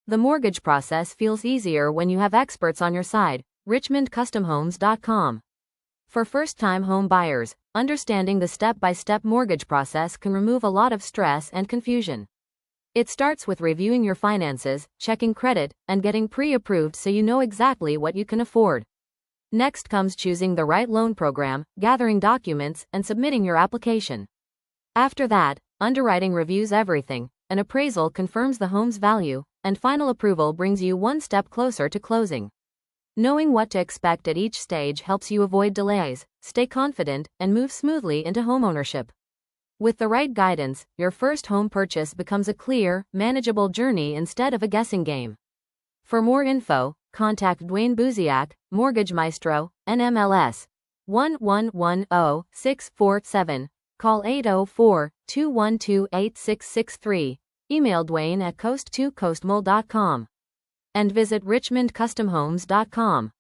The mortgage process feels easier when you have experts on your side. RichmondCustomHomes.com. For first-time home buyers, understanding the step-by-step mortgage process can remove a lot of stress and confusion. It starts with reviewing your finances, checking credit, and getting pre-approved so you know exactly what you can afford. Next comes choosing the right loan program, gathering documents, and submitting your application. After that, underwriting reviews everything, an appraisal confirms the home's value, and final approval brings you one step closer to closing. Knowing what to expect at each stage helps you avoid delays, stay confident, and move smoothly into homeownership. With the right guidance, your first home purchase becomes a clear, manageable journey instead of a guessing game. For more info, contact Dwayne Buziak, Mortgage Maestro, NMLS 1110647, call 804-212-8663, email Dwayne at coast2coastmall.com, and visit richmondcustomhomes.com.